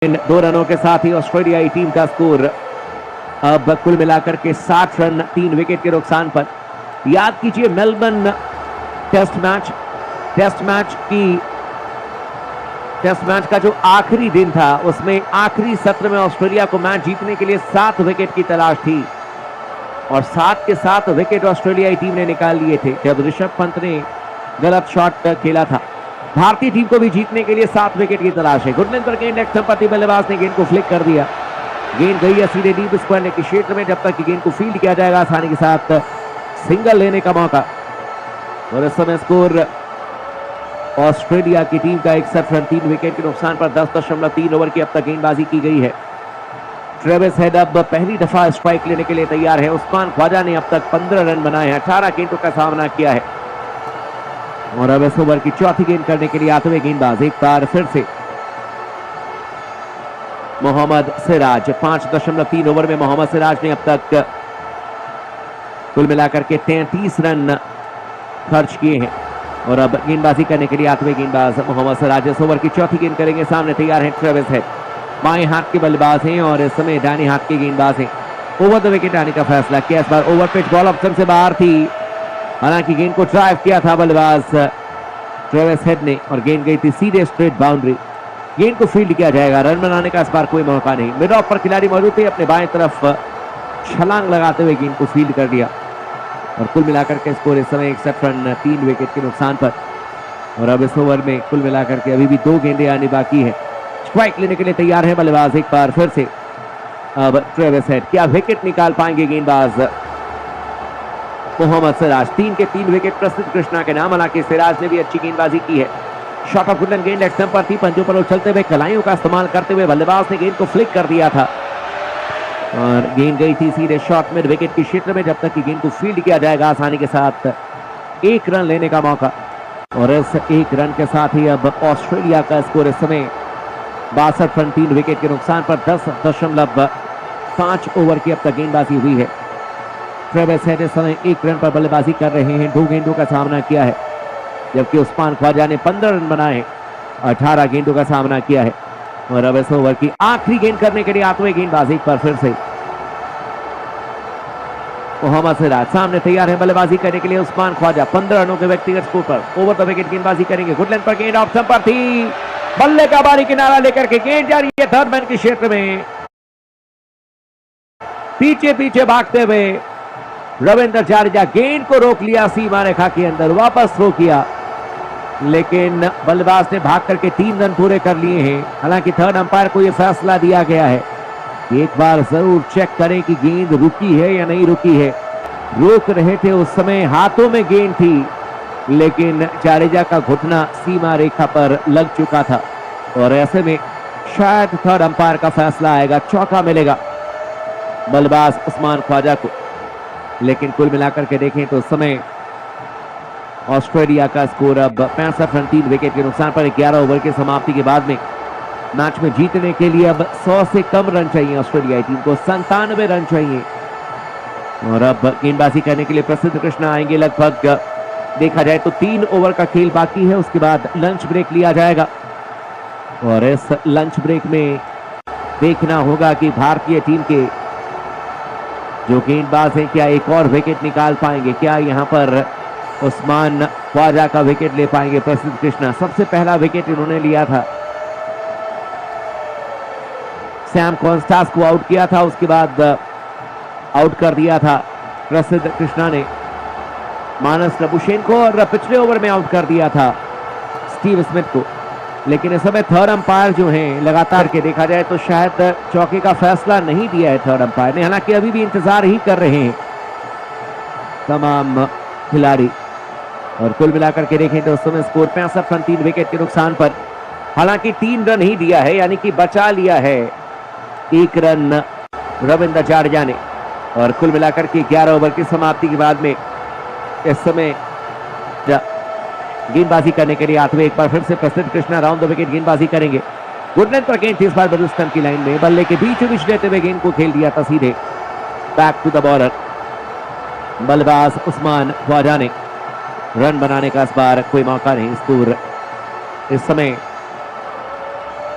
इन 2 रनों के साथ ही ऑस्ट्रेलियाई टीम का स्कोर अब कुल मिलाकर के 60 रन 3 विकेट के नुकसान पर। याद कीजिए मेलबर्न टेस्ट मैच का जो आखिरी दिन था उसमें आखिरी सत्र में ऑस्ट्रेलिया को मैच जीतने के लिए 7 विकेट की तलाश थी और 7 के 7 विकेट ऑस्ट्रेलियाई टीम ने निकाल लिए थे जब ऋषभ पंत ने गलत शॉट खेला था। भारतीय टीम को भी जीतने के लिए 7 विकेट की तलाश है। गुड लेंथ पर गेंद लेग स्टंप पर बल्लेबाज ने गेंद को फ्लिक कर दिया। गेंद गई है सीधे डीप स्क्वायर के क्षेत्र में। जब तक कि गेंद को फील्ड किया जाएगा आसानी के साथ सिंगल लेने का मौका। और इस समय स्कोर ऑस्ट्रेलिया की टीम का 61 रन 3 विकेट के नुकसान पर 10.3 ओवर की अब तक गेंदबाजी की गई है। ट्रेविस हेड अब पहली दफा स्ट्राइक लेने के लिए तैयार है। उस्मान ख्वाजा ने अब तक 15 रन बनाए हैं, 18 गेंदों का सामना किया है और अब इस ओवर की चौथी गेंद करने के लिए आते हुए गेंदबाज एक बार फिर से मोहम्मद सिराज। 5.3 ओवर में मोहम्मद सिराज ने अब तक कुल मिलाकर के 33 रन खर्च किए हैं और अब गेंदबाजी करने के लिए आते हुए गेंदबाज मोहम्मद सिराज इस ओवर की चौथी गेंद करेंगे। सामने तैयार है ट्रेविस हेड, बाएं हाथ के बल्लेबाज हैं और इस समय दाहिने हाथ के गेंदबाज हैं। ओवर द विकेट आने का फैसला किया। इस बार ओवर पिच बॉल ऑप्शन से बाहर थी, हालांकि गेंद को ड्राइव किया था बल्लेबाज ट्रेविस हेड ने और गेंद गई थी सीधे स्ट्रेट बाउंड्री। गेंद को फील्ड किया जाएगा। रन बनाने का इस बार कोई मौका नहीं। मिड ऑफ पर खिलाड़ी मौजूद थे, अपने बाएं तरफ छलांग लगाते हुए गेंद को फील्ड कर दिया और कुल मिलाकर के स्कोर इस समय 61 रन 3 विकेट के नुकसान पर। और अब इस ओवर में कुल मिलाकर के अभी भी 2 गेंदें आनी बाकी है। स्ट्राइक लेने के लिए तैयार है बल्लेबाज एक बार फिर से अब ट्रेविस हेड। क्या विकेट निकाल पाएंगे गेंदबाज मोहम्मद सिराज। 3 के 3 विकेट प्रसिद्ध कृष्णा के नाम। हालांकि सिराज ने भी अच्छी गेंदबाजी की है। शॉट ऑफ गुडलैंड गेंद लेग स्टंप पर थी, पंजों पर उछलते हुए कलाइयों का इस्तेमाल करते हुए बल्लेबाज ने गेंद को फ्लिक कर दिया था और गेंद गई थी सीधे शॉट मिड विकेट के क्षेत्र में। जब तक कि गेंद को फील्ड किया जाएगा आसानी के साथ 1 रन लेने का मौका। और इस 1 रन के साथ ही अब ऑस्ट्रेलिया का स्कोर इस समय 62 रन 3 विकेट के नुकसान पर 10.5 ओवर की अब तक गेंदबाजी हुई है। ट्रेविस हेड इस समय 1 रन पर बल्लेबाजी कर रहे हैं। 2 गेंदों का सामना किया है जबकि उस्मान ख्वाजा ने 15 रन बनाए, 18 गेंदों का सामना किया है। और अब इस ओवर की आखिरी गेंद करने के लिए आते हुए गेंदबाज एक बार फिर से मोहम्मद सिराज। सामने तैयार है बल्लेबाजी करने के लिए उस्मान ख्वाजा। 15 रनों के व्यक्तिगत स्कोर पर ओवर द विकेट गेंदबाजी करेंगे। गुड लेंथ पर गेंद ऑफ स्टंप पर थी, बल्ले का बारी किनारा लेकर के गेंद जा रही है थर्ड मैन के क्षेत्र में। पीछे पीछे भागते हुए रविंद्र जडेजा गेंद को रोक लिया, सीमा रेखा के अंदर वापस थ्रो किया, लेकिन बल्लेबाज ने भाग करके 3 रन पूरे कर लिए हैं। हालांकि थर्ड अंपायर को यह फैसला दिया गया है कि एक बार जरूर चेक करें कि गेंद रुकी है या नहीं रुकी है। रोक रहे थे उस समय, हाथों में गेंद थी, लेकिन जडेजा का घुटना सीमा रेखा पर लग चुका था और ऐसे में शायद थर्ड अंपायर का फैसला आएगा, चौका मिलेगा बल्लेबाज उस्मान ख्वाजा को। लेकिन कुल मिलाकर के देखें तो उस समय ऑस्ट्रेलिया का स्कोर अब 65 रन 3 विकेट के नुकसान पर 11 ओवर की समाप्ति के बाद में मैच में जीतने के लिए अब 100 से कम रन चाहिए। ऑस्ट्रेलियाई टीम को 97 रन चाहिए और अब गेंदबाजी करने के लिए प्रसिद्ध कृष्णा आएंगे। लगभग देखा जाए तो 3 ओवर का खेल बाकी है, उसके बाद लंच ब्रेक लिया जाएगा और इस लंच ब्रेक में देखना होगा कि भारतीय टीम के जो गेंदबाज हैं क्या एक और विकेट निकाल पाएंगे, क्या यहां पर उस्मान ख्वाजा का विकेट ले पाएंगे प्रसिद्ध कृष्णा। सबसे पहला विकेट इन्होंने लिया था, सैम कॉन्स्टास को आउट किया था, उसके बाद आउट कर दिया था प्रसिद्ध कृष्णा ने मानस नबुशेन को और पिछले ओवर में आउट कर दिया था स्टीव स्मिथ को। लेकिन इस समय थर्ड अंपायर जो हैं लगातार के देखा जाए तो शायद चौके का फैसला नहीं दिया है थर्ड अंपायर ने। हालांकि अभी भी इंतजार ही कर रहे हैं तमाम खिलाड़ी और कुल मिलाकर के देखें तो उस समय स्कोर 65 रन 3 विकेट के नुकसान पर। हालांकि 3 रन ही दिया है, यानी कि बचा लिया है 1 रन रविंद्र जडेजा ने और कुल मिलाकर के 11 ओवर की समाप्ति के बाद में इस समय गेंदबाजी करने के लिए आते हुए एक बार फिर से प्रसिद्ध कृष्णा राउंड द विकेट गेंदबाजी करेंगे। गुड लेंथ पर गेंद थी इस बार मिडिल स्टंप की लाइन में, बल्ले के बीचों बीच लेते हुए गेंद को खेल दिया था सीधे बैक टू द बॉलर बल्लेबाज उस्मान ख्वाजा ने। रन बनाने का इस बार कोई मौका नहीं। स्कोर इस समय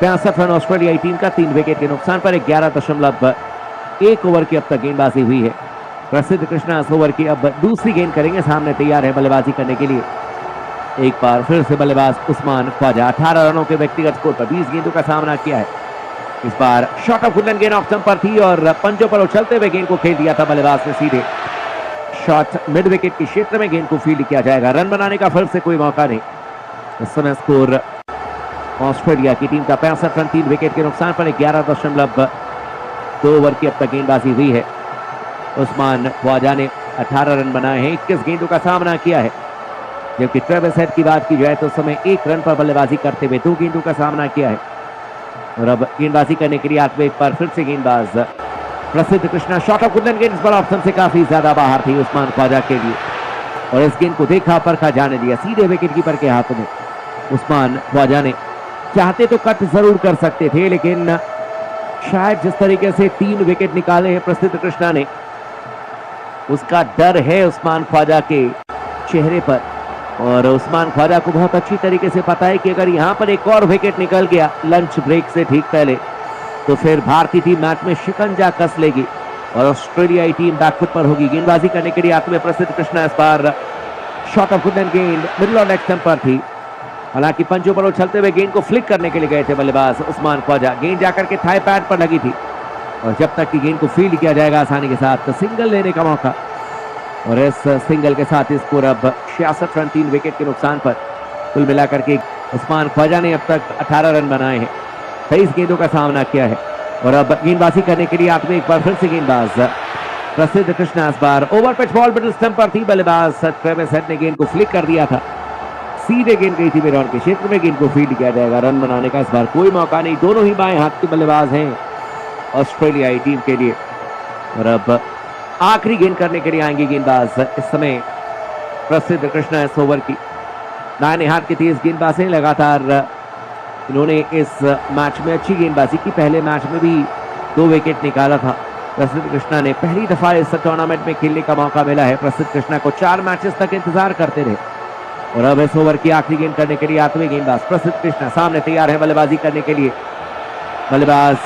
65 रन ऑस्ट्रेलियाई टीम का 3 विकेट के नुकसान पर 11.1 ओवर की अब तक गेंदबाजी हुई है। प्रसिद्ध कृष्णा इस ओवर की अब दूसरी गेंद करेंगे, सामने तैयार है बल्लेबाजी करने के लिए। एक बार फिर से बल्लेबाज उस्मान ख्वाजा 18 रनों के व्यक्तिगत स्कोर पर 20 गेंदों का सामना किया है। इस बार शॉट ऑफ वुडलैंड गेंद ऑफ स्टंप पर थी और पंजों पर उछलते हुए गेंद को खेल दिया था बल्लेबाज ने सीधे। शॉट मिड विकेट के क्षेत्र में गेंद को फील्ड किया जाएगा। रन बनाने का फिर से कोई मौका नहीं। इस समय स्कोर ऑस्ट्रेलिया की टीम का 65 रन 3 विकेट के नुकसान पर 11.2 ओवर की अब तक गेंदबाजी हुई है। उस्मान ख्वाजा ने 18 रन बनाए हैं, 21 गेंदों का सामना किया है। जबकि ट्रेविस हेड की बात की जाए तो उस समय 1 रन पर बल्लेबाजी करते हुए 2 गेंदों का सामना किया है। और अब गेंदबाजी करने के लिए आते हुए एक बार फिर से गेंदबाज Prasidh Krishna. Shot of Woodland गेंद इस बार ऑप्शन से काफी ज्यादा बाहर थी उस्मान ख्वाजा के लिए और इस गेंद को देखा परखा जाने दिया सीधे विकेट कीपर के हाथों में। उस्मान ख्वाजा ने चाहते तो कट जरूर कर सकते थे, लेकिन शायद जिस तरीके से 3 विकेट निकाले हैं प्रसिद्ध कृष्णा ने, उसका डर है उस्मान ख्वाजा के चेहरे पर। और उस्मान ख्वाजा को बहुत अच्छी तरीके से पता है कि अगर यहां पर एक और विकेट निकल गया लंच ब्रेक से ठीक पहले तो फिर भारतीय टीम मैच में शिकंजा कस लेगी और ऑस्ट्रेलियाई टीम बैकफुट पर होगी। गेंदबाजी करने के लिए आते हुए प्रसिद्ध कृष्णा। इस बार शॉट ऑफ वुडलैंड गेंद मिडिल और लेग स्टंप पर थी। हालांकि पंचों पर उछलते हुए गेंद को फ्लिक करने के लिए गए थे बल्लेबाज उस्मान ख्वाजा। गेंद जाकर के थाई पैड पर लगी थी और जब तक कि गेंद को फील्ड किया जाएगा आसानी के साथ तो सिंगल लेने का मौका। और इस सिंगल के साथ स्कोर अब 66 रन 3 विकेट के नुकसान पर। कुल मिलाकर के उस्मान ख्वाजा ने अब तक 18 रन बनाए हैं, 23 गेंदों का सामना किया है। और अब गेंदबाजी करने के लिए आते हुए एक बार फिर से गेंदबाज प्रसिद्ध कृष्णा। इस बार over pitch ball middle stump पर थी। बल्लेबाज ट्रेविस हेड ने गेंद को फ्लिक कर दिया था, सीधे गेंद गई थी मिड-ऑन के क्षेत्र में। गेंद को फील्ड किया जाएगा। रन बनाने का इस बार कोई मौका नहीं। दोनों ही बाएं हाथ के बल्लेबाज हैं ऑस्ट्रेलियाई टीम के लिए। और अब आखिरी गेंद करने के लिए आएंगे गेंदबाज इस समय प्रसिद्ध कृष्णा। इस ओवर की दाहिने हाथ के तेज गेंदबाज हैं, लगातार इन्होंने इस मैच में अच्छी गेंदबाजी की। पहले मैच में भी 2 विकेट निकाला था प्रसिद्ध कृष्णा ने। पहली दफा इस टूर्नामेंट में खेलने का मौका मिला है प्रसिद्ध कृष्णा को। 4 मैचेस तक इंतजार करते रहे और अब इस ओवर की आखिरी गेंद करने के लिए आते हुए गेंदबाज प्रसिद्ध कृष्णा सामने तैयार है बल्लेबाजी करने के लिए। बल्लेबाज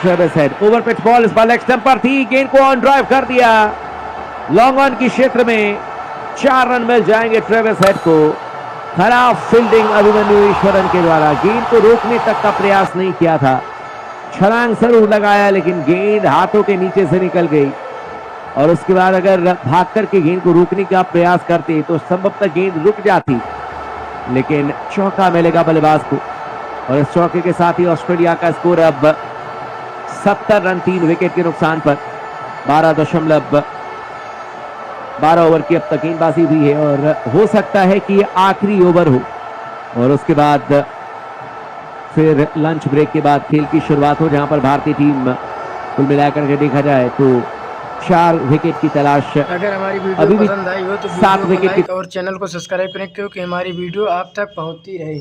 Travis head. Over pitch ball इस बार लेग स्टंप पर थी। गेंद को ऑन ड्राइव कर दिया लॉन्ग ऑन की क्षेत्र में। 4 रन मिल जाएंगे ट्रेविस हेड को। खराब फील्डिंग अभिमन्यु ईश्वरन के द्वारा। गेंद को रोकने तक का प्रयास नहीं किया था, छलांग जरूर लगाया लेकिन गेंद हाथों के नीचे से निकल गई। और उसके बाद अगर भाग करके गेंद को रोकने का प्रयास करते तो संभवतः गेंद रुक जाती, लेकिन चौका मिलेगा बल्लेबाज को। और इस चौके के साथ ही ऑस्ट्रेलिया का स्कोर अब 70 रन 3 विकेट के नुकसान पर। 12 ओवर की अब तक गेंदबाजी हुई है और हो सकता है कि ये आखिरी ओवर हो और उसके बाद फिर लंच ब्रेक के बाद खेल की शुरुआत हो, जहां पर भारतीय टीम कुल मिलाकर के देखा जाए तो 4 विकेट की तलाश। अगर हमारी वीडियो पसंद आई हो तो 7 विकेट और चैनल को सब्सक्राइब करें क्योंकि हमारी वीडियो आप तक पहुंचती रहे।